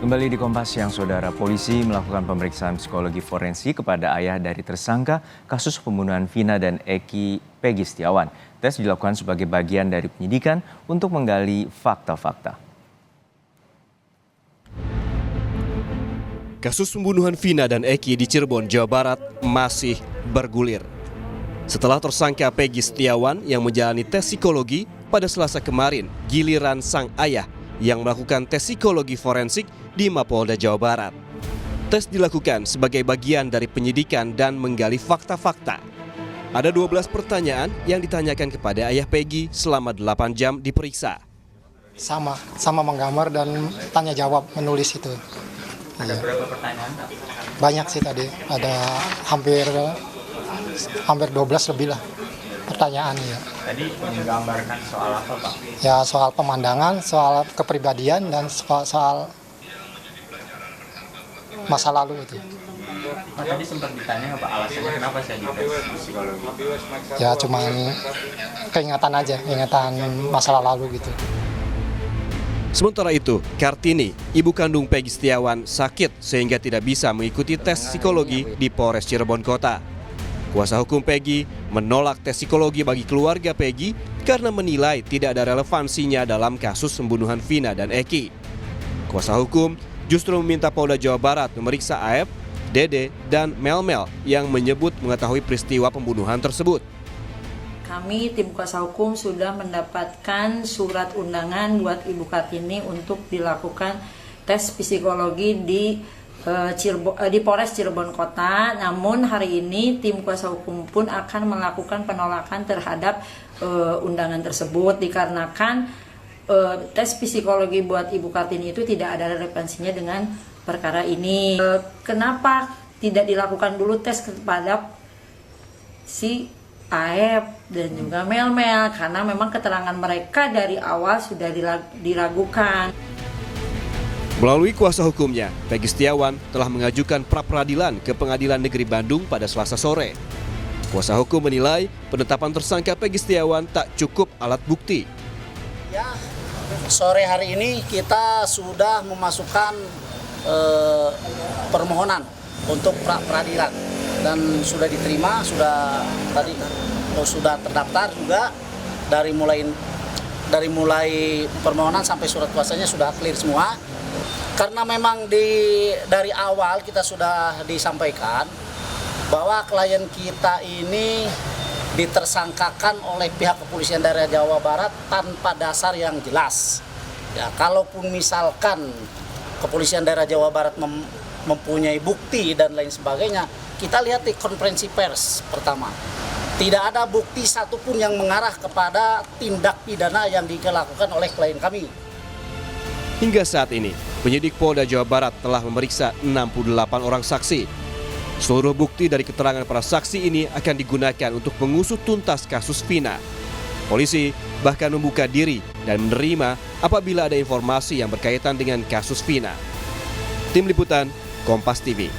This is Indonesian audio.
Kembali di Kompas Siang, Saudara. Polisi melakukan pemeriksaan psikologi forensik kepada ayah dari tersangka kasus pembunuhan Vina dan Eki Peggy Setiawan. Tes dilakukan sebagai bagian dari penyidikan untuk menggali fakta-fakta. Kasus pembunuhan Vina dan Eki di Cirebon, Jawa Barat masih bergulir. Setelah tersangka Peggy Setiawan yang menjalani tes psikologi pada Selasa kemarin, giliran sang ayah yang melakukan tes psikologi forensik di Mapolda Jawa Barat. Tes dilakukan sebagai bagian dari penyidikan dan menggali fakta-fakta. Ada 12 pertanyaan yang ditanyakan kepada ayah Peggy selama 8 jam diperiksa. Sama menggambar dan tanya jawab, menulis itu. Ada berapa pertanyaan, Pak? Banyak sih tadi, ada hampir 12 lebih lah pertanyaan ya. Tadi menggambarkan soal apa, Pak? Ya soal pemandangan, soal kepribadian dan soal masa lalu itu. Pak, tadi sempat ditanya Pak alasannya kenapa saya dites psikologi? Ya cuman keingatan aja, ingatan masa lalu gitu. Sementara itu, Kartini, ibu kandung Peggy Setiawan, sakit sehingga tidak bisa mengikuti tes psikologi di Polres Cirebon Kota. Kuasa hukum Peggy menolak tes psikologi bagi keluarga Peggy karena menilai tidak ada relevansinya dalam kasus pembunuhan Vina dan Eki. Kuasa hukum justru meminta Polda Jawa Barat memeriksa Aep, Dede, dan Melmel yang menyebut mengetahui peristiwa pembunuhan tersebut. Kami tim kuasa hukum sudah mendapatkan surat undangan buat Ibu Kartini untuk dilakukan tes psikologi di Polres Cirebon Kota. Namun hari ini tim kuasa hukum pun akan melakukan penolakan terhadap undangan tersebut dikarenakan tes psikologi buat Ibu Kartini itu tidak ada relevansinya dengan perkara ini. Kenapa tidak dilakukan dulu tes kepada si Aep dan juga Melmel, karena memang keterangan mereka dari awal sudah diragukan. Melalui kuasa hukumnya, Peggy Setiawan telah mengajukan pra-peradilan ke Pengadilan Negeri Bandung pada Selasa sore. Kuasa hukum menilai penetapan tersangka Peggy Setiawan tak cukup alat bukti. Ya, sore hari ini kita sudah memasukkan permohonan untuk pra-peradilan dan sudah diterima, sudah terdaftar juga dari mulai permohonan sampai surat kuasanya sudah clear semua. Karena memang dari awal kita sudah disampaikan bahwa klien kita ini ditersangkakan oleh pihak kepolisian daerah Jawa Barat tanpa dasar yang jelas. Ya, kalaupun misalkan kepolisian daerah Jawa Barat mempunyai bukti dan lain sebagainya, kita lihat di konferensi pers pertama. Tidak ada bukti satupun yang mengarah kepada tindak pidana yang dilakukan oleh klien kami. Hingga saat ini, penyidik Polda Jawa Barat telah memeriksa 68 orang saksi. Seluruh bukti dari keterangan para saksi ini akan digunakan untuk mengusut tuntas kasus Vina. Polisi bahkan membuka diri dan menerima apabila ada informasi yang berkaitan dengan kasus Vina. Tim Liputan, Kompas TV.